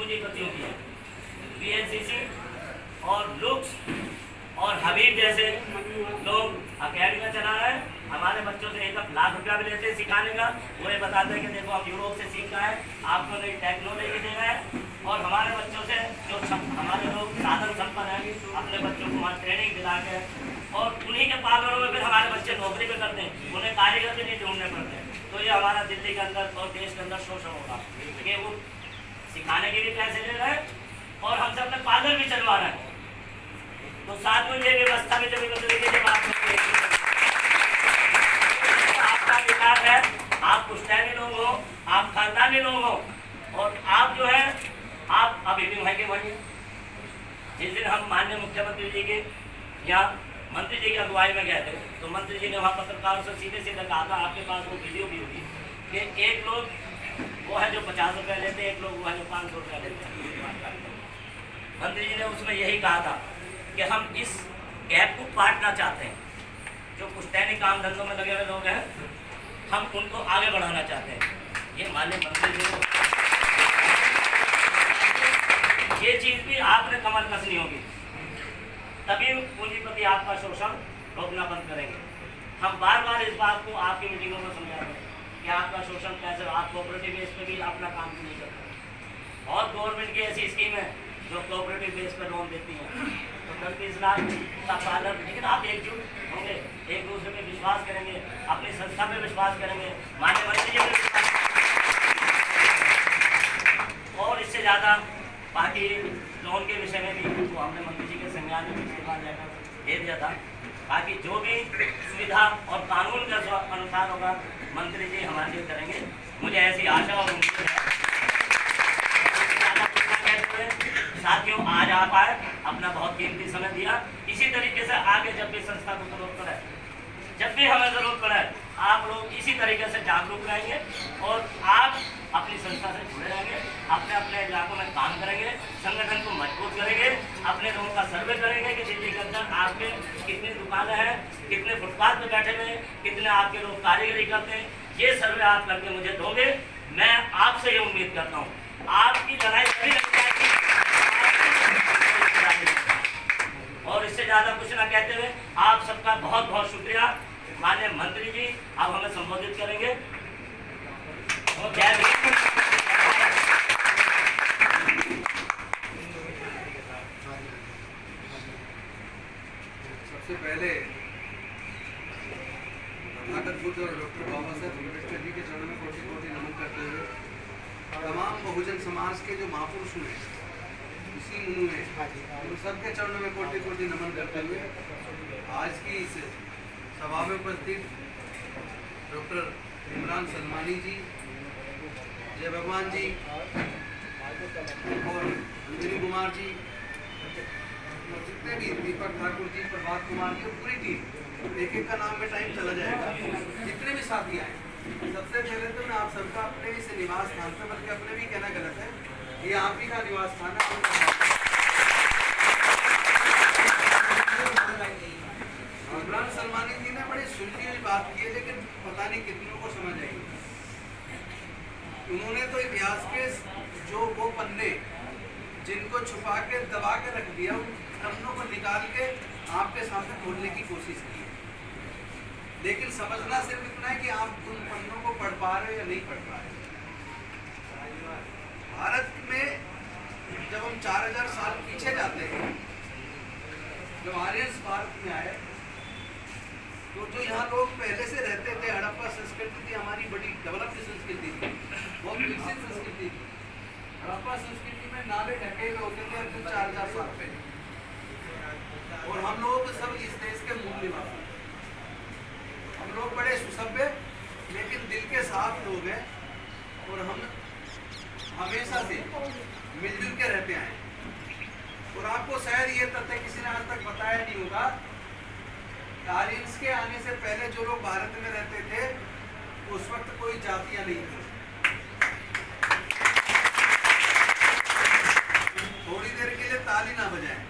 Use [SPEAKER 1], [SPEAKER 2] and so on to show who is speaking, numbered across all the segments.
[SPEAKER 1] पूंजीपतियों की है। बीएनसीसी और लुक्स और हबीब जैसे लोग अकेडमी चला रहे हैं। हमारे बच्चों से 1 लाख रुपया भी लेते हैं सिखाने का। वो ये बताते हैं कि देखो हम यूरोप से सीखना है, आपको नई टेक्नोलॉजी दे रहे हैं। और हमारे बच्चों से जो हमारे लोग साधन संपन्न हैं, अपने बच्चों को वहाँ ट्रेनिंग दिला के और उन्हीं के पार्लरों में फिर हमारे बच्चे नौकरी भी करते हैं, उन्हें कारीगर भी नहीं ढूंढने पड़ते। तो ये हमारा दिल्ली के अंदर और देश के अंदर शोषण होगा कि वो सिखाने के भी पैसे ले रहे हैं और हमसे अपने पार्लर भी चलवा रहे हैं। तो साथ में ये व्यवस्था भी जब आपका विकास है, आप पुश्तैनी लोग हो, आप खानदानी लोग हो और आप जो है आप अभी भी वहीं के वहीं। जिस दिन हम माननीय मुख्यमंत्री जी के या मंत्री जी की अगुवाई में गए थे तो मंत्री जी ने वहाँ पत्रकारों से सीधे सीधे कहा था, आपके पास वो वीडियो भी होगी कि एक लोग वो है जो 50 रुपये लेते हैं, एक लोग वो है जो 500 रुपया लेते हैं। मंत्री जी ने उसमें यही कहा था कि हम इस गैप को काटना चाहते हैं। जो पुश्तैनी काम धंधों में लगे हुए लोग हैं, हम उनको आगे बढ़ाना चाहते हैं। ये माननीय मंत्री जी को ये चीज़ भी आपने कमर कसनी होगी, तभी पूंजीपति आपका शोषण रोकना बंद करेंगे। हम बार बार इस बात को आपकी मीटिंगों में समझा रहे हैं कि आपका शोषण कैसे, आप कोऑपरेटिव बेस पे भी अपना काम नहीं करते। और गवर्नमेंट की ऐसी स्कीम है जो कोऑपरेटिव बेस पे लोन देती है, तो 10-20 लाख का पालन। लेकिन आप एकजुट होंगे, एक दूसरे पे विश्वास करेंगे, अपनी संस्था पे विश्वास करेंगे, माननीय मंत्री जी पे विश्वास, और इससे ज़्यादा बाकी लोन के विषय में भी तो हमने मंत्री जी के संज्ञान में पिछली बार लेकर दे दिया था। बाकी जो भी सुविधा और कानून के अनुसार होगा मंत्री जी हमारे लिए करेंगे, मुझे ऐसी आशा और उम्मीद है। साथियों, आज आप आए, अपना बहुत कीमती समय दिया। इसी तरीके से आगे जब भी संस्था को जरूरत पड़े, जब भी हमें जरूरत पड़े, आप लोग इसी तरीके से जागरूक रहेंगे और आप अपनी संस्था से जुड़े रहेंगे, अपने अपने इलाकों में काम करेंगे, संगठन को मजबूत करेंगे, अपने लोगों का सर्वे करेंगे कि दिल्ली के अंदर आपके कितनी दुकानें हैं, कितने फुटपाथ पे बैठे हुए हैं, कितने आपके लोग कारीगरी करते हैं। ये सर्वे आप करके मुझे दोगे, मैं आपसे ये उम्मीद करता हूँ। आपकी लड़ाई सही लगती है और इससे ज़्यादा कुछ ना कहते हुए आप सबका बहुत बहुत शुक्रिया। माननीय मंत्री जी आप हमें संबोधित करेंगे।
[SPEAKER 2] सबसे पहले तथागत बुद्ध और डॉक्टर बाबा साहेब अम्बेडकर जी के चरणों में कोटि कोटि नमन करते हुए तमाम बहुजन समाज के जो महापुरुष हुए इसी मुनु में उन सबके चरणों में कोटि कोटि नमन करते हुए आज की इस सभा में उपस्थित डॉक्टर इमरान सलमानी जी, जय भगवान जी और अंजनी कुमार जी और जितने भी दीपक ठाकुर जी, प्रभात कुमार जी और पूरी टीम, एक एक का नाम में टाइम चला जाएगा, जितने भी साथी आए। सबसे पहले तो मैं आप सबका अपने इस निवास स्थान पर, बल्कि अपने भी कहना गलत है, ये आप ही का निवास स्थान है। इमरान सलमानी जी ने बड़ी सुलझी हुई बात की है, लेकिन पता नहीं कितनों को समझ आएगी। उन्होंने तो इतिहास के जो वो पन्ने जिनको छुपा के दबा के रख दिया, उन पन्नों को निकाल के आपके सामने खोलने की कोशिश की है। लेकिन समझना सिर्फ इतना है कि आप उन पन्नों को पढ़ पा रहे हो या नहीं पढ़ पा रहे। भारत में जब हम 4000 साल पीछे जाते हैं, जब आर्यंस भारत में आए, तो जो यहाँ लोग पहले से रहते थे, हड़प्पा संस्कृति थी, हमारी बड़ी डेवलप्ड संस्कृति थी, बहुत विकसित संस्कृति थी। हड़प्पा संस्कृति में नाले ढके हुए होते थे 4000 साल पहले, और हम लोग सब इस देश के मूल निवासी, हम लोग बड़े सुसभ्य लेकिन दिल के साफ लोग हैं, और हम हमेशा से मिलजुल के रहते आए। और आपको शायद ये तथ्य किसी ने आज तक बताया नहीं होगा, आर्यंस के आने से पहले जो लोग भारत में रहते थे उस वक्त कोई जातियां नहीं थी। थोड़ी देर के लिए ताली ना बजाएं,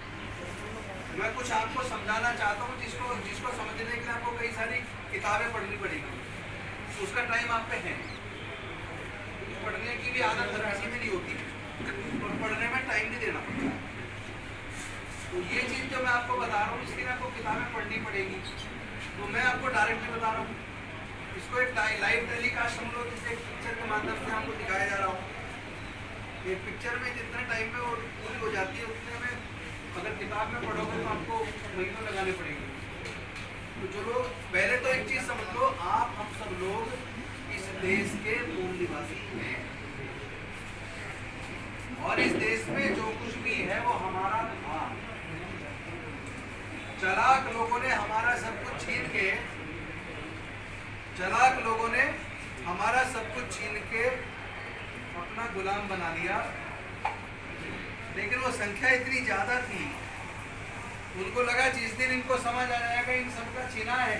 [SPEAKER 2] मैं कुछ आपको समझाना चाहता हूँ, जिसको समझने के लिए आपको कई सारी किताबें पढ़नी पड़ेगी, उसका टाइम आप पे है। पढ़ने की भी आदत हर किसी में नहीं होती, और पढ़ने में टाइम नहीं देना पड़ता। तो ये चीज़ जो मैं आपको बता रहा हूँ इसके लिए आपको किताबें पढ़नी पड़ेगी। तो मैं आपको डायरेक्टली बता रहा हूँ, इसको एक लाइव टेलीकास्ट हम लोग इसे पिक्चर के माध्यम से आपको दिखाया जा रहा हूँ। ये पिक्चर में जितने टाइम में वो पूरी हो जाती है उतने में, अगर किताब में पढ़ोगे तो आपको महीनों लगाने पड़ेंगे। तो जो लोग पहले तो एक चीज़ समझ लो, आप हम सब लोग इस देश के मूल निवासी हैं और इस देश में जो कुछ भी है वो हमारा था। चालाक लोगों ने हमारा सब कुछ छीन के, चालाक लोगों ने हमारा सब कुछ छीन के अपना गुलाम बना लिया। लेकिन वो संख्या इतनी ज्यादा थी, उनको लगा जिस दिन इनको समझ आ जाएगा इन सबका छीना है,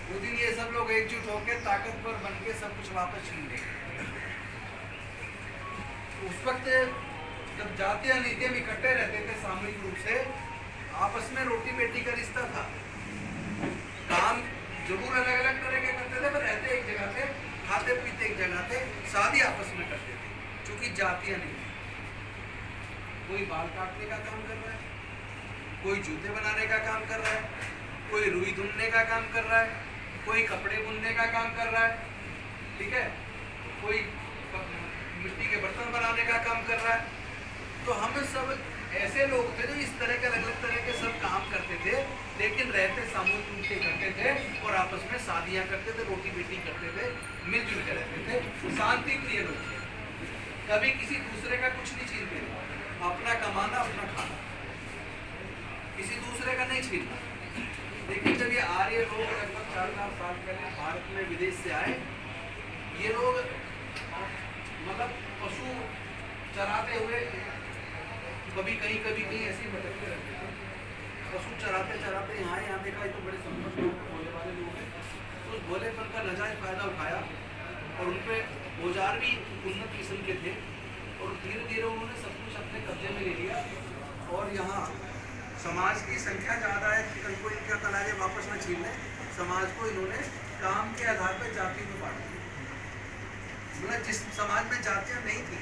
[SPEAKER 2] उस दिन ये सब लोग एकजुट होकर ताकतवर बन के सब कुछ वापस छीन लेंगे। उस वक्त जब जातीय नीतियां इकट्ठे रहते थे सामूहिक रूप से, आपस में रोटी बेटी का रिश्ता था। काम जरूर अलग अलग तरह के करते थे पर रहते एक जगह थे, खाते पीते एक जगह थे, शादी आपस में करते थे। क्योंकि जातीय नहीं, कोई बाल काटने का काम कर रहा है, कोई जूते बनाने का काम कर रहा है, कोई रुई धुलने का काम कर रहा है, कोई कपड़े बुनने का काम कर रहा है, ठीक है, कोई मिट्टी के बर्तन बनाने का काम कर रहा है। तो हम सब ऐसे लोग थे जो इस तरह के अलग अलग तरह के सब काम करते थे, लेकिन रहते सामूहिक रूप से करते थे और आपस में शादियां करते थे, रोटी बेटी करते थे, मिलजुल के रहते थे, शांति प्रिय लोग थे, कभी किसी दूसरे का कुछ नहीं छीनते, अपना कमाना अपना खाना, किसी दूसरे का नहीं छीनना। लेकिन जब ये आर्य लोग लगभग 4,000 साल पहले भारत में विदेश से आए, ये लोग मतलब पशु चराते हुए कभी कहीं ऐसे ही भटकते रहते थे। पशु चराते यहाँ देखा तो बड़े संपन्न लोग, भोले वाले लोग हैं, तो उस भोलेपन का नाजायज फायदा उठाया और उन पर औजार भी उन्नत किस्म के थे और धीरे धीरे उन्होंने सब कुछ अपने कब्जे में ले लिया। और यहाँ समाज की संख्या ज़्यादा है, कल को इनका तलाजे वापस न छीन लें, समाज को इन्होंने काम के आधार पर जाति में बांट दिया। मतलब जिस समाज में जातियाँ नहीं थी,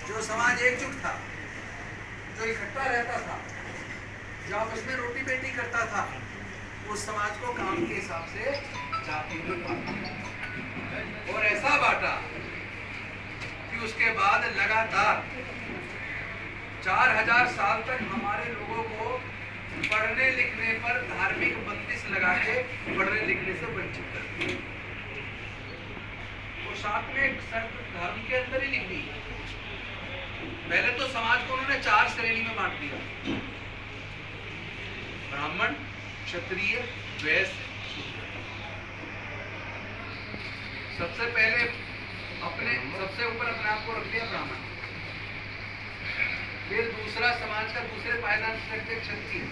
[SPEAKER 2] जो समाज एकजुट था, जो इकट्ठा रहता था, जो आपस में रोटी बेटी करता था, उस समाज को काम के हिसाब से जाति में बांटा और ऐसा बांटा कि उसके बाद लगातार 4,000 साल तक हमारे लोगों को पढ़ने लिखने पर धार्मिक बंदिश लगा के पढ़ने लिखने से वंचित कर दिया। और साथ में शर्त धर्म के अंदर ही लिख दी। पहले तो समाज को उन्होंने 4 श्रेणी में बांट दिया, ब्राह्मण, क्षत्रिय, वैश्य, शूद्र। सबसे पहले सबसे ऊपर अपने आप को रख दिया ब्राह्मण, फिर दूसरा समाज का दूसरे पायदान पर रख दिया क्षत्रिय,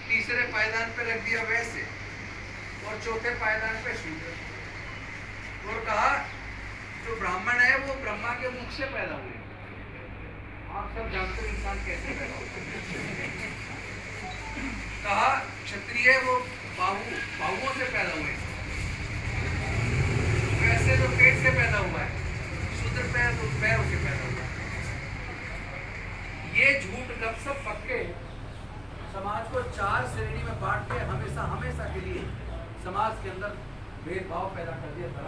[SPEAKER 2] तीसरे पायदान पर रख दिया वैश्य और चौथे पायदान पे शूद्र। और कहा जो ब्राह्मण है वो ब्रह्मा के मुख से पैदा हुए। आप सब जानते हो इंसान कैसे पैदा होता है। कहा क्षत्रिय वो बाहुओं से पैदा हुए, वैसे जो पेट से पैदा हुआ है, शूद्र पैरों से पैदा हुआ है। ये झूठ गपसप पक्के समाज को 4 श्रेणी में बांट के हमेशा के लिए समाज के अंदर भेदभाव पैदा कर दिया था।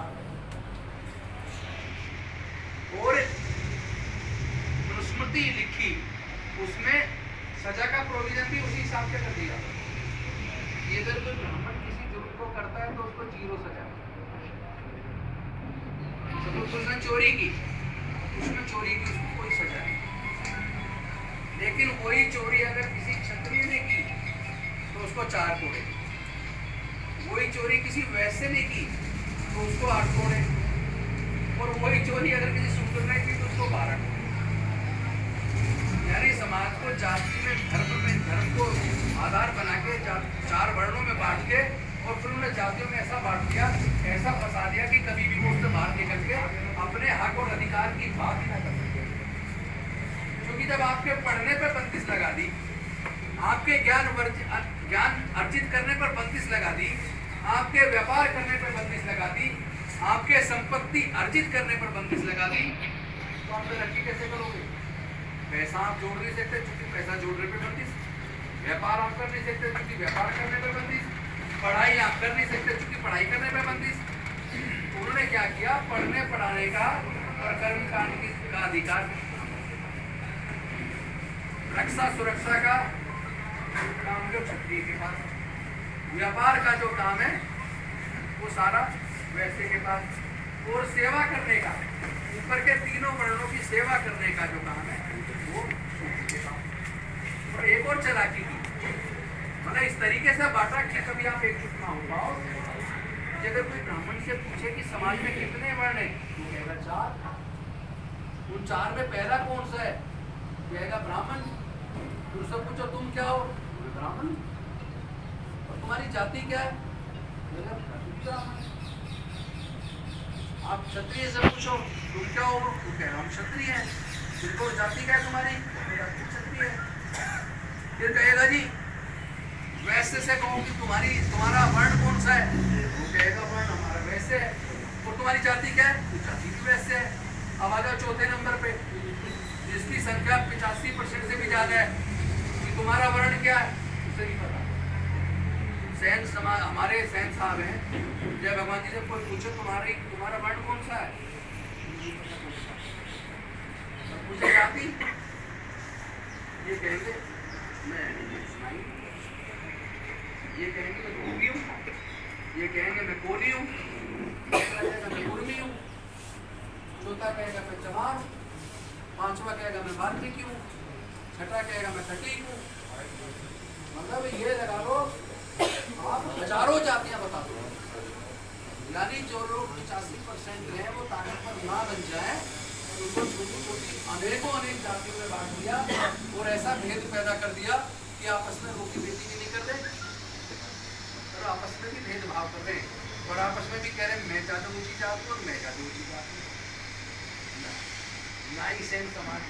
[SPEAKER 2] और स्मृति लिखी, उसमें सजा का प्रोविजन भी उसी हिसाब से कर दिया। ये अगर कोई ब्राह्मण किसी जुर्म को करता है तो उसको 0 सजा। तो उसने चोरी की, उसमें चोरी की उसको कोई सजा नहीं। लेकिन वही चोरी अगर किसी क्षत्रिय ने की तो उसको 4 कोड़े, वही चोरी किसी वैश्य ने की तो उसको 8 कोड़े, और वही चोरी अगर किसी शूद्र ने की तो उसको 12 कोड़े। यानी समाज को जाति में धर्म को आधार बना के 4 वर्णों में बांट के और फिर उन्होंने जातियों में ऐसा बांट दिया, ऐसा फंसा दिया कि कभी भी वो उससे बाहर निकल के अपने हक और अधिकार की बात ही ना कर सके। क्योंकि जब आपके पढ़ने पर बंदिश लगा दी, आपके ज्ञान अर्जित करने पर बंदिश लगा दी, आपके व्यापार करने पर बंदिश लगा दी, आपके संपत्ति अर्जित करने पर बंदिश लगा दी, तो पे रख के कैसे करोगे? पैसा आप जोड़ नहीं सकते क्योंकि पैसा जोड़ने पे बंदिश, व्यापार आप कर नहीं सकते क्योंकि व्यापार करने पे बंदिश, पढ़ाई आप कर नहीं सकते क्योंकि पढ़ाई करने पे बंदिश। उन्होंने क्या किया? पढ़ने पढ़ाने का और कर्मकांड का अधिकार, रक्षा सुरक्षा का काम जो क्षत्रिय के पास, व्यापार का जो काम है वो सारा वैश्य के पास, और सेवा करने का, ऊपर के तीनों वर्णों की सेवा करने का जो काम है वो शूद्र के पास। और एक और चालाकी की, मतलब इस तरीके से बांटा कि कभी आप एकजुट ना हो पाओ कि अगर कोई ब्राह्मण से पूछे कि समाज में कितने वर्ण है, वो कहेगा 4। उन 4 में पहला कौन सा है? कहेगा ब्राह्मण। उससे पूछो तुम क्या हो? ब्राह्मण। और तुम्हारी जाति क्या है? ब्राह्मण। आप क्षत्रिय से पूछो तुम क्या हो? तो कहेगा हम क्षत्रिय हैं। तुमको जाति क्या है तुम्हारी? क्षत्रिय है। फिर कहेगा जी वैश्य से कहो कि तुम्हारा वर्ण कौन सा है? वो कहेगा वर्ण हमारा वैश्य है। और तुम्हारी जाति क्या है? तो जाति भी वैश्य है। अब आ जाओ चौथे नंबर पे, जिसकी संख्या 85% से भी ज्यादा है, कि तुम्हारा वर्ण क्या है? उसे नहीं पता। सैन समाज, हमारे सैन साहब हैं, जय भगवान जी से कोई पूछे तुम्हारा वर्ण कौन सा है? पूछे जाति, ये कहेंगे मैं सुनाई, ये कहेंगे मैं भूमि हूँ, ये कहेंगे मैं कोली हूँ, कहेगा मैं कुर्मी हूँ, चौथा कहेगा मैं चमार हूँ, पांचवा कहेगा मैं वाल्मीकि हूँ, छठा कहेगा मैं खटीक हूँ। मतलब ये लगा लो आप हजारों जातियां बता दो, यानी जो लोग 85% हैं वो ताकतवर ना बन जाए, उनको छोटी छोटी अनेकों अनेक जातियों में बांट दिया और ऐसा भेद पैदा कर दिया कि आपस में रोटी बेटी भी नहीं कर रहे और आपस में भी भेदभाव कर रहे हैं और आपस में भी कह रहे हैं मैं ज्यादा ऊंची जाती हूँ और मैं ज्यादा ऊंची जाती हूँ। ना ही सेम समाज।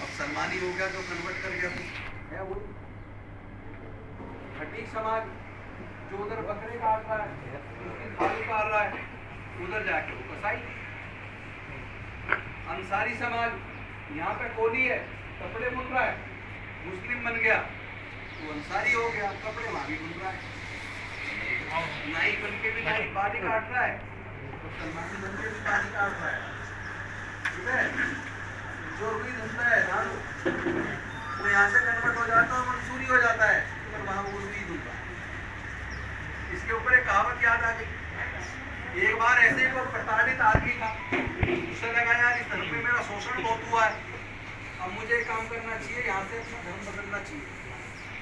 [SPEAKER 2] अब सलमानी हो गया तो कन्वर्ट कर गया है वो खटीक समाज, जो उधर बकरे काट रहा है, उसकी खाल उतार रहा है, उधर जाके वो कसाई। अंसारी समाज, यहाँ पे कोली है, कपड़े बुन रहा है, मुस्लिम बन गया वो अंसारी हो गया, कपड़े वहां भी बुन रहा है। नाई बन के भी नाई बाली काट रहा है, तो सलमानी बन के भी बाली काट रहा है। ठीक है, जो रुई धंधा है धान, वो यहाँ से कन्वर्ट हो जाता है, मंसूरी हो जाता है, तो वहां वो रुई धुलता है। इसके ऊपर एक कहावत याद आ गई। एक बार ऐसे ही कोई प्रताड़ित आदमी था, उससे लगा यार इस धर्म में मेरा शोषण बहुत हुआ है, अब मुझे एक काम करना चाहिए, यहाँ से अपना धर्म बदलना चाहिए।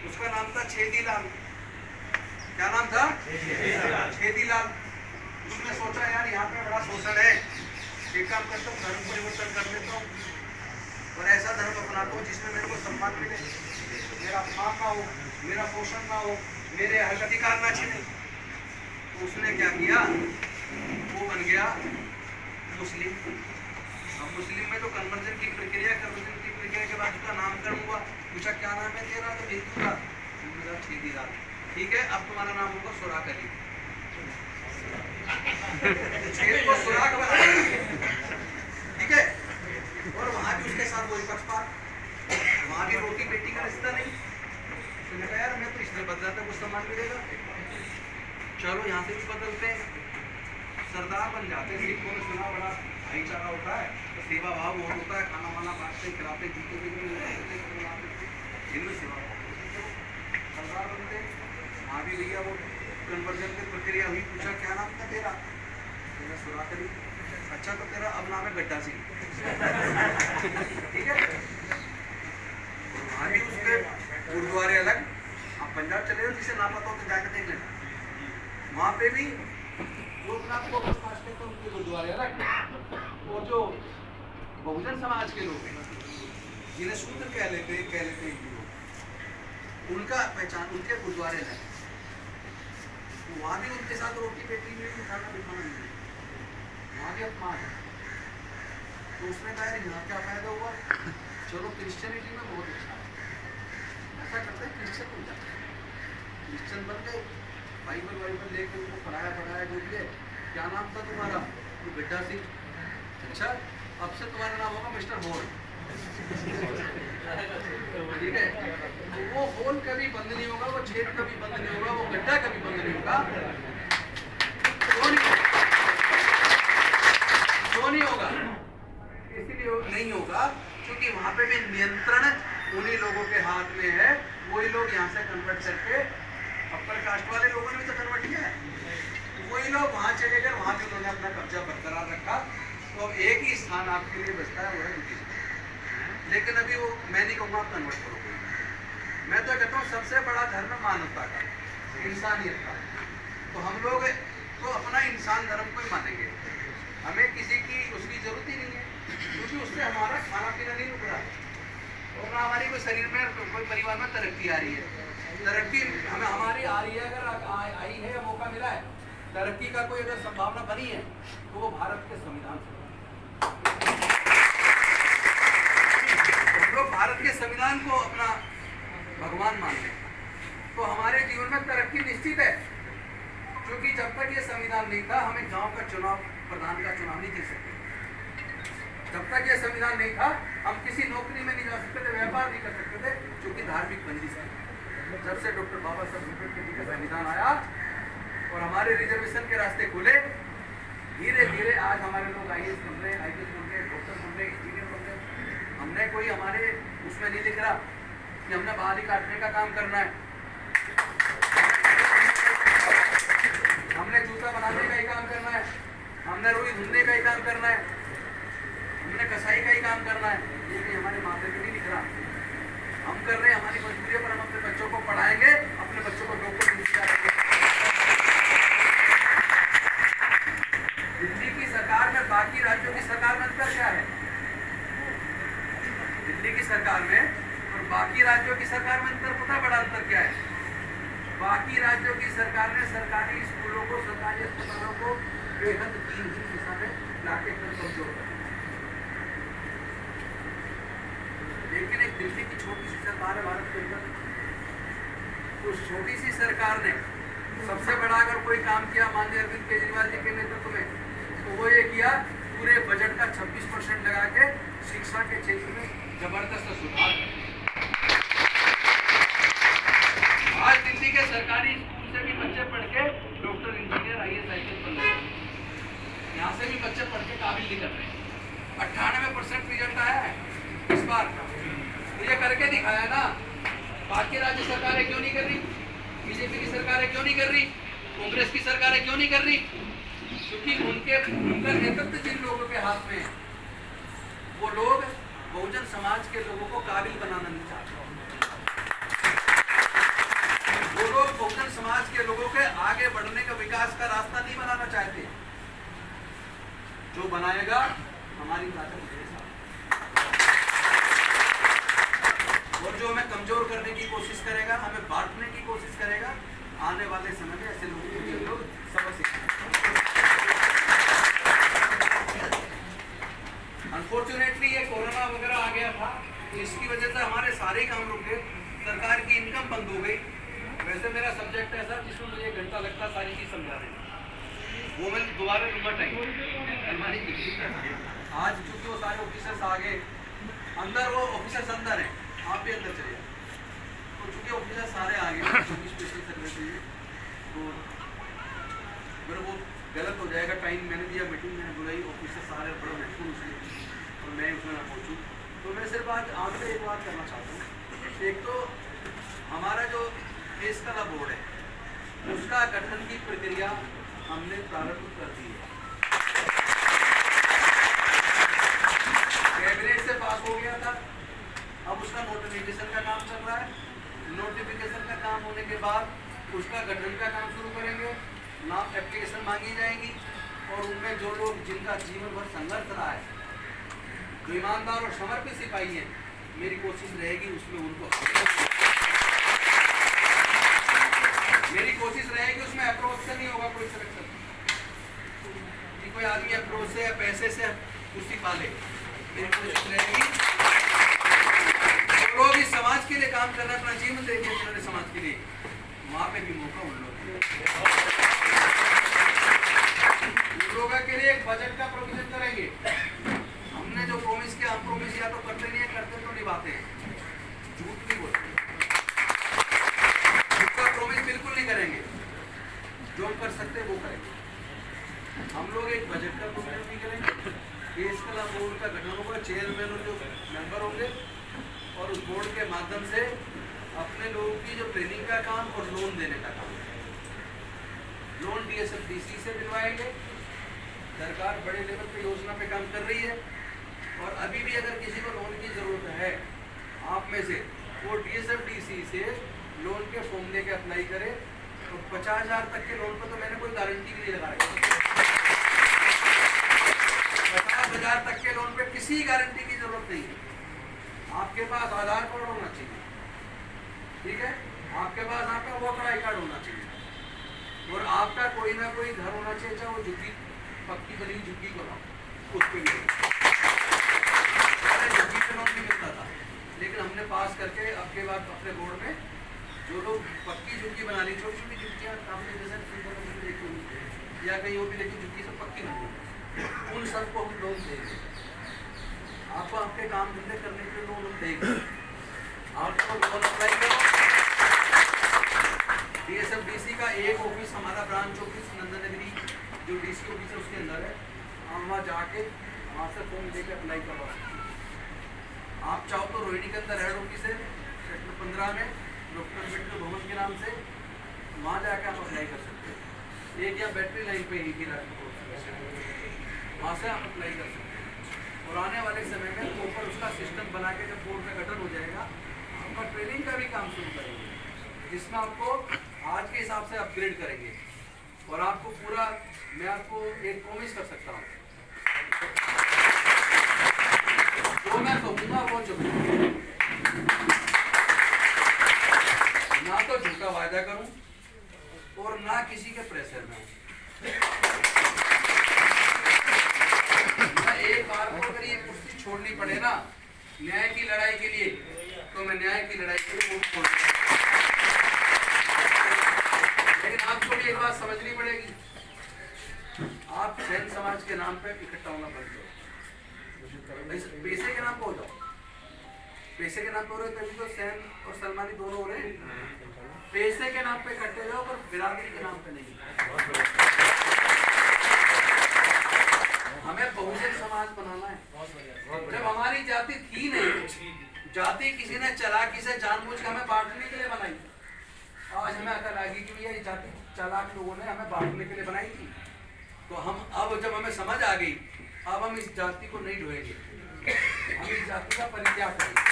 [SPEAKER 2] उसका नाम था छेदीलाल। क्या नाम था? छेदीलाल। उसने सोचा यार यहाँ पे बड़ा शोषण है, एक काम करता हूँ धर्म परिवर्तन कर लेता हूँ और ऐसा धर्म अपनाता हूँ जिसमें मेरे को सम्मान मिले, मेरा अपमान ना हो, मेरा शोषण ना हो, मेरे हक अधिकार ना छिने। तो उसने क्या किया, वो बन गया मुस्लिम। अब मुस्लिम में तो कन्वर्जन की प्रक्रिया के बाद उसका नामकरण हुआ। पूछा क्या नाम है तेरा? तो हिंदू का, मेरा छेदीलाल। ठीक है, अब तुम्हारा नाम होगा सुराग अली। छेद को सुराग बना दिया। ठीक है, और वहां भी उसके साथ वही पक्षपात, वहां भी रोटी बेटी का रिश्ता नहीं। तो कहा यार मैं तो इसलिए बदला था, कुछ सम्मान मिलेगा, चलो यहाँ से भी बदलते हैं, सरदार बन जाते हैं। सिखों ने सुना बड़ा भाईचारा होता है, तो सेवा भाव बहुत होता है, खाना वाना बांटते खिलाते, जूते भी इनमें सेवा भाव, सरदार बनते। वहाँ भी भैया वो कन्वर्जन की प्रक्रिया हुई। पूछा क्या नाम था तेरा? तेरा सुराग अली। अच्छा तो तेरा अब नाम है गड्ढा सिंह। ठीक है, वहाँ भी उसके गुरुद्वारे अलग। आप पंजाब चले हो, जिसे ना पता हो तो जाकर देख लेना, वहाँ पे भी लोकनाथ को उनके गुरुद्वारे अलग। और जो बहुजन समाज के लोग हैं, जिन्हें शूद्र कह लेते हैं लोग, उनका पहचान उनके गुरुद्वारे अलग। वहाँ भी उनके साथ रोटी बेटी में उठाना बिठाना नहीं, वहाँ भी अपमान है। तो उसने कहा यहाँ क्या फायदा हुआ, चलो क्रिश्चियनिटी में बहुत अच्छा है, ऐसा करते हैं क्रिश्चियन बन जाते हैं। क्रिश्चियन बन गए, बाइबल लेके उनको पढ़ाया जो भी है। क्या नाम था तुम्हारा? तो गड्ढा सिंह। अच्छा अब से तुम्हारा नाम होगा मिस्टर होल। ठीक है, तो वो होल कभी बंद नहीं होगा, वो छेद कभी बंद नहीं होगा, वो गड्ढा कभी बंद नहीं होगा। क्यों नहीं होगा? इसलिए नहीं होगा क्योंकि वहां पे भी नियंत्रण उन्हीं लोगों के हाथ में है। वही लोग यहाँ से कन्वर्ट करके, अपर कास्ट वाले लोगों ने भी तो कन्वर्ट किया है, वही लोग वहां चले गए, वहां भी उन्होंने अपना कब्जा बरकरार रखा। तो अब एक ही स्थान आपके लिए बचता है, वो है यूपी। लेकिन अभी वो मैं नहीं कहूँगा आप कन्वर्ट करोगे। मैं तो कहता हूँ सबसे बड़ा धर्म मानवता का, इंसानियत का। तो हम लोग तो अपना इंसान धर्म को ही मानेंगे, हमें किसी की उसकी जरूरत ही नहीं है, क्योंकि उससे हमारा खाना पीना नहीं रुक रहा और ना हमारी कोई शरीर में कोई परिवार में तरक्की आ रही है। तरक्की हमें हमारी आ रही है, अगर आई है, मौका मिला है, तरक्की का कोई अगर संभावना बनी है तो वो भारत के संविधान से। हम लोग भारत के संविधान को अपना भगवान मान लें तो हमारे जीवन में तरक्की निश्चित है। क्योंकि जब तक ये संविधान नहीं था, हमें गांव का चुनाव, प्रधान का चुनाव नहीं जीत सकते। जब तक ये संविधान नहीं था, हम किसी नौकरी में नहीं जा सकते थे, व्यापार नहीं कर सकते थे, क्योंकि धार्मिक बंदिश थी। जब से डॉक्टर बाबा साहब अम्बेडकर जी का संविधान आया और हमारे रिजर्वेशन के रास्ते खुले, धीरे धीरे आज हमारे लोग IAS बन रहे, IPS बन रहे, डॉक्टर बन रहे, इंजीनियर बन रहे। हमने कोई हमारे उसमें नहीं लिख रहा कि हमने बाल ही काटने का काम करना है, हमने जूता बनाने का ही काम करना है, हमने रुई धुलने का ही काम करना है, हमने कसाई का ही काम करना है। ये भी हमारे माथे पे नहीं लिख रहा, हम कर रहे हैं हमारी मजबूरी पर। हम अपने बच्चों को पढ़ाएंगे, अपने बच्चों को डॉक्टर इंजीनियर करेंगे। दिल्ली की सरकार में बाकी राज्यों की सरकार में अंतर क्या है? दिल्ली की सरकार में और बाकी राज्यों की सरकार में अंतर पता, बड़ा अंतर क्या है? बाकी राज्यों की सरकार ने सरकारी स्कूलों को, सरकारी अस्पतालों को बेहद कीमती दिशा में लाके कमजोर कर, लेकिन एक दिल्ली की छोटी सी सरकार है भारत के अंदर, उस छोटी सी सरकार ने सबसे बड़ा अगर कोई काम किया माननीय अरविंद केजरीवाल जी के नेतृत्व में, तो वो ये किया, पूरे बजट का 26% लगा के शिक्षा के क्षेत्र में जबरदस्त सुधार। आज दिल्ली के सरकारी स्कूल से भी बच्चे पढ़ के डॉक्टर, इंजीनियर, IAS, IPS बन रहे हैं। यहाँ से भी बच्चे पढ़ के काबिल निकल रहे हैं। 98% रिजल्ट आया है इस बार, तो ये करके दिखाया ना। बाकी राज्य सरकारें क्यों नहीं कर रही? बीजेपी की सरकारें क्यों नहीं कर रही? कांग्रेस की सरकारें क्यों नहीं कर रही? क्योंकि उनका नेतृत्व जिन लोगों के हाथ में है, वो लोग बहुजन समाज के लोगों को काबिल बनाना नहीं चाहते। वो लोग बहुजन समाज के लोगों के आगे बढ़ने का, विकास का रास्ता नहीं बनाना चाहते। जो बनाएगा हमारी ताकत के साथ, और जो हमें कमजोर करने की कोशिश करेगा, हमें बांटने की कोशिश करेगा, आने वाले समय में ऐसे लोगों को लोग सबक सीखेंगे। अनफॉर्चुनेटली ये कोरोना वगैरह आ गया था, तो इसकी वजह से हमारे सारे काम रुक गए, सरकार की इनकम बंद हो गई। वैसे मेरा सब्जेक्ट है सर, जिसमें मुझे 1 घंटा लगता सारी चीज समझाने, वो मैं दोबारा लूंगा टाइम। आज चूंकि वो सारे ऑफिसर्स आ गए अंदर, वो ऑफिसर्स अंदर हैं, आप भी अंदर चलिए। तो चूंकि ऑफिसर सारे आ गए, स्पेशल सेक्रेटरी, तो मेरे वो गलत हो जाएगा। टाइम मैंने दिया, मीटिंग मैंने बुलाई, ऑफिसर सारे बड़े महत्वपूर्ण उसमें, और मैं उसमें ना पहुँचूँ। तो मैं सिर्फ आज आपसे एक बात करना चाहता हूँ। एक तो हमारा जो देश का बोर्ड है, उसका गठन की प्रक्रिया हमने प्रारंभ कर दी है। कैबिनेट से पास हो गया था, अब उसका नोटिफिकेशन का काम चल रहा है। नोटिफिकेशन का काम होने के बाद उसका गठन का काम शुरू करेंगे, नाम एप्लीकेशन मांगी जाएगी, और उनमें जो लोग जिनका जीवन भर संघर्ष रहा है, जो ईमानदार और समर्पित सिपाही हैं, मेरी कोशिश रहेगी उसमें उनको, मेरी कोशिश रहेगी उसमें अप्रोच से नहीं होगा कोई सिलेक्शन कि कोई आदमी अप्रोच से या पैसे से कुर्सी पा ले। मेरी कोशिश रहेगी जो लोग इस समाज के लिए काम करना, अपना जीवन दे दिया जिन्होंने समाज के लिए, वहाँ पे भी मौका उन लोगों के लिए एक बजट का प्रोविजन करेंगे। हमने जो प्रॉमिस किया हम प्रॉमिस या तो करते नहीं है, करते तो निभाते हैं, झूठ नहीं बोलते। झूठा प्रॉमिस बिल्कुल नहीं करेंगे, जो हम कर सकते हैं वो करेंगे। हम लोग एक बजट का प्रोग्राम नहीं करेंगे, देश कला बोर्ड का गठन होगा, चेयरमैन और जो मेंबर होंगे, और उस बोर्ड के माध्यम से अपने लोगों की जो ट्रेनिंग का काम और लोन देने का काम, लोन DSFDC से दिलवाएंगे। सरकार बड़े लेवल पे योजना पे काम कर रही है, और अभी भी अगर किसी को लोन की ज़रूरत है आप में से, वो DSFDC से लोन के फॉर्म लेके अप्लाई करे। तो 50,000 तक के लोन पर तो मैंने कोई गारंटी भी नहीं लगा रखी। 50,000 तक के लोन पे किसी गारंटी की जरूरत नहीं है। आपके पास आधार कार्ड होना चाहिए, ठीक है, आपके पास आपका वोटर आई कार्ड होना चाहिए, और आपका कोई ना कोई घर होना चाहिए, चाहे वो झुग्गी पक्की बनी झुग्गी को लाओ उस पर भी। अरे झुग्गी पे लोन नहीं मिलता था, लेकिन हमने पास करके अब के बाद अपने बोर्ड में जो लोग पक्की झुग्गी बना ली, छोटी छोटी झुग्गियाँ आपने जैसे देखी या कहीं वो भी देखी, झुग्गी सब पक्की बनी, उन सबको हम लोन देंगे। आपको आपके काम धंधे करने के लिए लोन देंगे। आपको लोन अप्लाई करो। DSFDC का एक ऑफिस, हमारा ब्रांच ऑफिस नंदन नगरी जो DC ऑफिस है उसके अंदर है। हम वहाँ जाके वहाँ से फॉर्म लेके अप्लाई करवा सकते हैं। आप चाहो तो रोहिणी के अंदर हेड ऑफिस है सेक्टर 15 में डॉक्टर अम्बेडकर भवन के नाम से, वहाँ जाकर आप अप्लाई कर सकते हैं। एक या बैटरी लाइन पे ही वहाँ से आप अप्लाई कर सकते हैं। और आने वाले समय में ऊपर उसका सिस्टम बना के जब बोर्ड का गठन हो जाएगा, आपका ट्रेनिंग का भी काम शुरू करेंगे, जिसमें आपको आज के हिसाब से अपग्रेड करेंगे। और आपको पूरा, मैं आपको एक प्रॉमिस कर सकता हूँ, जो मैं कहूँगा वो चलूँगा, ना तो झूठा वायदा करूँ और ना किसी के प्रेशर में हूँ। एक बार को अगर ये कुर्सी छोड़नी पड़े ना न्याय की लड़ाई के लिए, तो मैं न्याय की लड़ाई के लिए वो छोड़ दूंगा। लेकिन आपको भी एक बात समझनी पड़ेगी, आप सैन समाज के नाम पे इकट्ठा होना बंद करो। पैसे के नाम पे हो जाओ, पैसे के नाम पे हो रहे तभी तो सैन और सलमानी दोनों हो रहे हैं। पैसे के नाम पे इकट्ठे जाओ पर बिरादरी के नाम पे नहीं। हमें बहुजन समाज बनाना है। जब हमारी जाति थी नहीं, जाति किसी ने चालाकी से जानबूझ के हमें बांटने के लिए बनाई। आज हमें अकल आ गई कि भैया ये जाति चालाक लोगों ने हमें बांटने के लिए बनाई थी। तो हम अब जब हमें समझ आ गई, अब हम इस जाति को नहीं ढोएंगे, हम इस जाति का परित्याग करेंगे।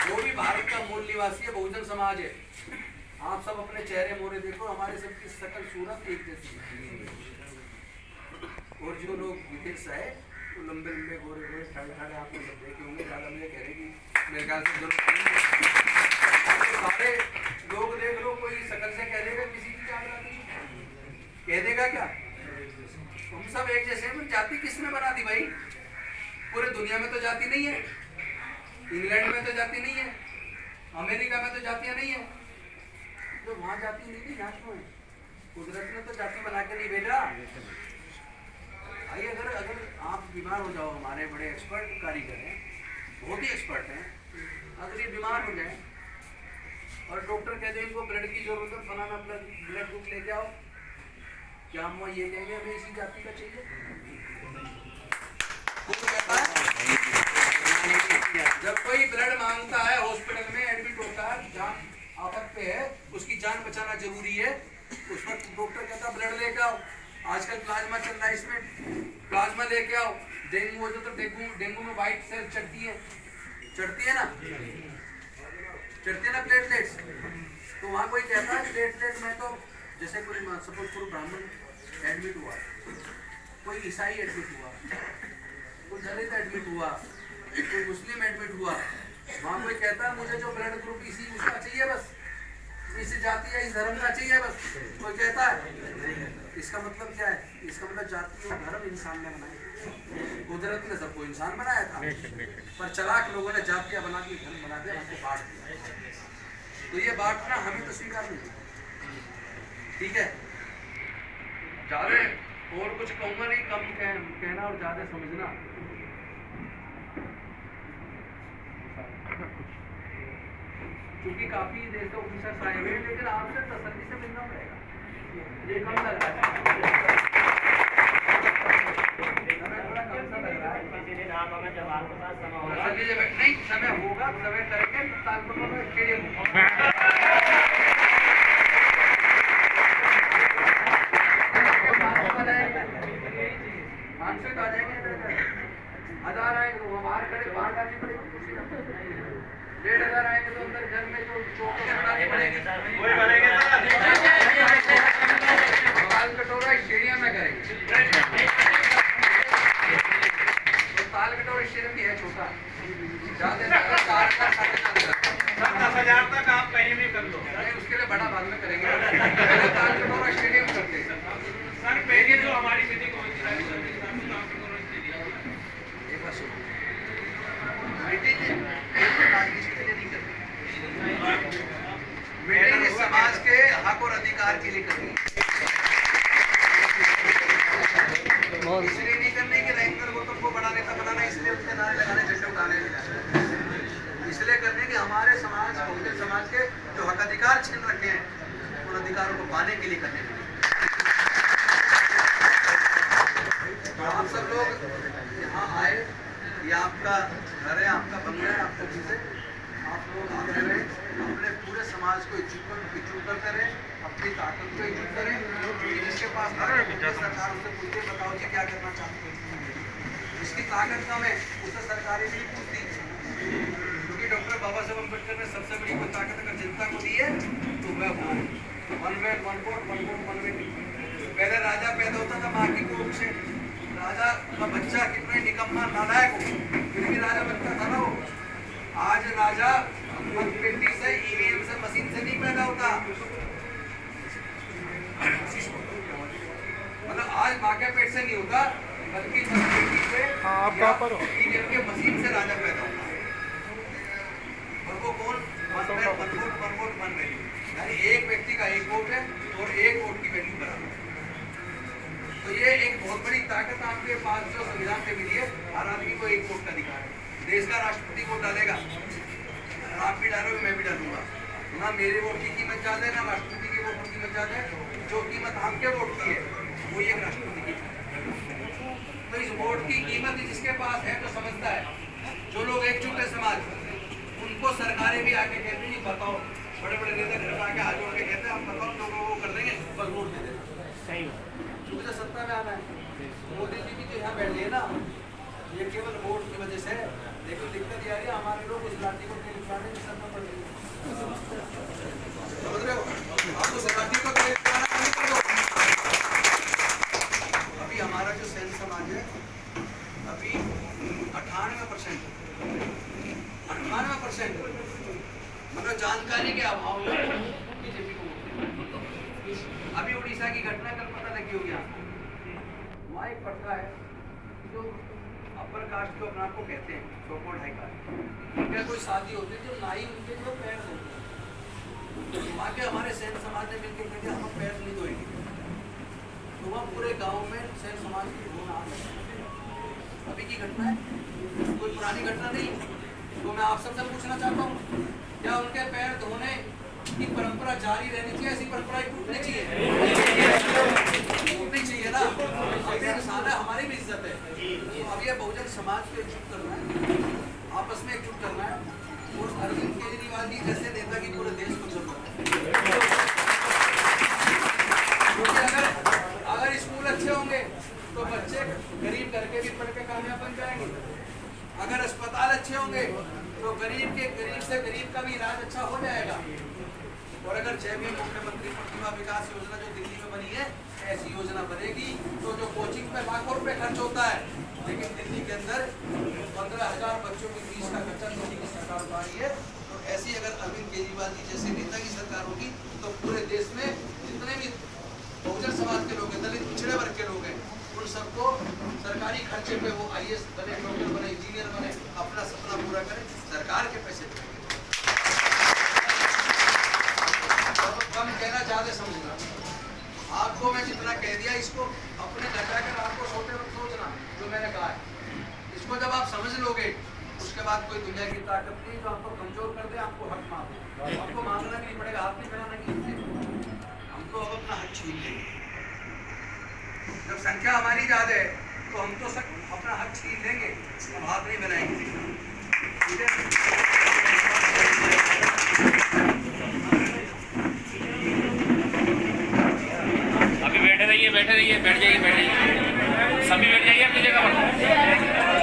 [SPEAKER 2] जो भी भारत का मूल निवासी है, बहुजन समाज है। आप सब अपने चेहरे मोहरे देखो, हमारे सबकी सकल सूरत एक जैसी है। और जो लोग विदेश से आए वो लंबे लंबे गोरे गोरे ठाड़े ठाड़े आपने सब देखे होंगे। ज़्यादा मुझे कह रहे कि मेरे ख्याल से सारे लोग देख लो, कोई शकल से कह देगा किसी की जात नहीं, कह देगा क्या? हम सब एक जैसे हैं। जाति किसने बना दी भाई? पूरे दुनिया में तो जाति नहीं है, इंग्लैंड में तो जाति नहीं है, अमेरिका में तो जातियाँ नहीं है। तो वहाँ जाति नहीं थी, यहाँ क्यों है? कुदरत ने तो जाति बना के नहीं भेजा। आइए, अगर आप बीमार हो जाओ, हमारे बड़े एक्सपर्ट कारीगर हैं, बहुत ही एक्सपर्ट हैं, अगर ये बीमार हो जाए और डॉक्टर कहते हैं इनको ब्लड की जरूरत है, फलाना ब्लड ग्रुप लेके आओ, क्या हम ये कहेंगे हमें इसी जाति का चाहिए? जब कोई ब्लड मांगता है, हॉस्पिटल में एडमिट होता है, जान आफत पे है, उसकी जान बचाना जरूरी है, उस वक्त डॉक्टर कहता है ब्लड लेके आओ। आजकल प्लाज्मा चल रहा है, इसमें प्लाज्मा लेके आओ। डेंगू हो तो डेंगू में व्हाइट सेल चढ़ती है ना, चढ़ती है ना प्लेटलेट्स। तो वहाँ कोई कहता है प्लेटलेट में तो, जैसे कोई सपोज कोई ब्राह्मण एडमिट हुआ, कोई ईसाई एडमिट हुआ, कोई दलित एडमिट हुआ, कोई मुस्लिम एडमिट हुआ, वहाँ कोई कहता है मुझे जो ब्लड ग्रुप इसी उसका चाहिए, बस इस जाति या इस धर्म का चाहिए, बस कोई कहता है। इसका मतलब क्या है? इसका मतलब जाति और धर्म इंसान ने बनाए। कुदरत ने सबको इंसान बनाया था, पर चालाक लोगों ने जातियां बना दी, धर्म बना दिया, हमको बांट दिया। तो ये बांटना हमें तो स्वीकार नहीं, ठीक है? और कुछ कहूँगा नहीं, कम कहना और ज़्यादा समझना। क्योंकि काफ़ी देर से ऑफिसर्स आए हुए हैं, लेकिन आपसे तसल्ली से मिलना पड़ेगा। ये कम लग रहा है, थोड़ा कम सा लग रहा है।
[SPEAKER 1] इसीलिए आप हमें जब आपके पास समय होगा
[SPEAKER 2] नहीं, समय होगा, समय करेंगे तालकोट में स्टेडियम मानसिक आ जाएंगे। 1000 आएंगे तो वहाँ बाहर खड़े बाहर डालनी पड़ेगी, 1500 आएंगे तो अंदर घर में जो चौके डालनी पड़ेगी। ताल कटोरा स्टेडियम में करेंगे। तो ताल कटोरा स्टेडियम भी है छोटा, ज़्यादा
[SPEAKER 3] 10,000 तक आप कहीं भी कर लो।
[SPEAKER 2] उसके लिए बड़ा बाद में करेंगे, पहले ताल कटोरा स्टेडियम करते हैं।
[SPEAKER 3] सर पहले जो हमारी मीटिंग हुई थी
[SPEAKER 2] मीटिंग समाज के हक और अधिकार के लिए करनी, इसलिए नहीं करनी कि रैंकर गौतम को बड़ा नेता बनाना, इसलिए उसके नारे लगाने झंडे उठाने, इसलिए करने कि हमारे समाज बहुजन समाज के जो हक अधिकार छीन रखे हैं उन अधिकारों को पाने के लिए करने के लिए। आप सब लोग यहाँ आए, ये आपका घर है, आपका बंगला है, आपका चीज़ है। आप लोग आते रहे, अपने पूरे समाज को इकट्ठा करते रहे, अपनी ताकत को इकट्ठा करें। जिसके पास सरकार उससे पूछते, बताओ जी क्या करना चाहते हैं। जिसकी ताकत कम है उससे सरकारें नहीं पूछती, क्योंकि डॉक्टर बाबा साहब अम्बेडकर ने सबसे बड़ी कोई ताकत अगर जनता को दी है तो वह वो वन मैन वन वोट। पहले राजा पैदा होता था माँ की कोख से, राजा का बच्चा कितने निकम्मा नालायक हो, फिर भी राजा बनता था ना वो। आज राजा पेटी से, ईवीएम से, मशीन से नहीं पैदा होता। मतलब आज माँ के पेट से नहीं होता, बल्कि पेटी से ईवीएम के मशीन से राजा पैदा होता है। और वो कौन? वन वोट वन वैल्यू, यानी एक व्यक्ति का एक वोट है और एक वोट की वैल्यू बराबर। तो ये एक बहुत बड़ी ताकत आपके पास जो संविधान से मिली है, हर आदमी को एक वोट का अधिकार है। देश का राष्ट्रपति वोट डालेगा, आप भी डालोगे, मैं भी डालूंगा, ना मेरे वोट की कीमत ज्यादा है ना राष्ट्रपति के वोट की कीमत ज्यादा है। जो कीमत आपके वोट की है वो एक राष्ट्रपति की। तो इस वोट की कीमत जिसके पास है तो समझता है। जो लोग एकजुट है समाज, उनको सरकारें भी आके कहती हैं बताओ, बड़े बड़े नेता घर पर आके हाथ जोड़ के कहते हैं हम बताओ लोगों को कर देंगे, बस वोट दे देना।
[SPEAKER 1] सही
[SPEAKER 2] क्योंकि तो सत्ता में आना है। मोदी जी भी जो यहाँ बैठ गए ना, ये केवल वोट की वजह से, लेकिन दिक्कत ये आ रही है हमारे लोग उस लाठी को तेल खिलाने की सत्ता पड़ रही है, समझ रहे हो? आप उस लाठी को तेल खिलाना नहीं कर दो। अभी हमारा जो सैन्य समाज है, अभी 98% मतलब जानकारी के अभाव में बीजेपी को वोट। अभी उड़ीसा की घटना कल पता लगी होगी आपको, वहाँ एक पड़ता है जो अपर कास्ट जो अपने आप को कहते हैं, सो कॉल्ड हाई कास्ट, उनका कोई शादी होती है जो नाई उनके जो पैर धोते हैं, वहाँ के हमारे सैन्य समाज ने मिलकर कहते हम पैर नहीं धोएंगे, तो वहाँ पूरे गांव में सैन्य समाज की धोना आ गई। अभी की घटना है, कोई पुरानी घटना नहीं। तो मैं आप सबसे पूछना चाहता हूँ, क्या उनके पैर धोने की परंपरा जारी रहनी चाहिए? ऐसी परंपरा टूटनी चाहिए? टूटनी चाहिए ना। अभी इंसान है, हमारी भी इज्जत है। तो अब ये बहुजन समाज को एकजुट करना है, आपस में एकजुट करना है, और अरविंद केजरीवाल जी जैसे नेता की पूरे देश को जरूरत है। क्योंकि अगर स्कूल अच्छे होंगे तो बच्चे गरीब करके भी पढ़ के कामयाब बन जाएंगे। अगर अस्पताल अच्छे होंगे तो गरीब से गरीब का भी इलाज अच्छा हो जाएगा। और अगर जय भीम मुख्यमंत्री प्रतिभा विकास योजना जो दिल्ली में बनी है, ऐसी योजना बनेगी तो जो कोचिंग पे लाखों रुपए खर्च होता है, लेकिन दिल्ली के अंदर 15,000 बच्चों की फीस का खर्चा दिल्ली की सरकार उठा रही है। तो ऐसी अगर अरविंद केजरीवाल जी जैसे नेता की सरकार होगी तो पूरे देश में जितने भी बहुजन समाज के लोग हैं, दलित पिछड़े वर्ग के लोग हैं, उन सबको सरकारी खर्चे पे वो IAS बने, डॉक्टर बने, इंजीनियर बने, अपना सपना पूरा करें, सरकार के पैसे कम कहना, ज्यादा समझना। आपको मैं जितना कह दिया, इसको अपने अपने घर जाकर आपको सोते वक्त सोचना जो मैंने कहा है। इसको जब आप समझ लोगे उसके बाद कोई दुनिया की ताकत नहीं जो आपको कमजोर कर दे, आपको हक मांगो, आपको मांगना नहीं पड़ेगा, हाथ नहीं फैलाना नहीं, हम तो अब अपना हक छीन लेंगे। जब संख्या हमारी ज्यादा है तो हम तो अपना हक छीन लेंगे, हम हाथ नहीं बनाएंगे। ठीक है,
[SPEAKER 4] अभी बैठ जाइए, बैठ जाइए, सभी बैठ जाइए अपनी जगह पर।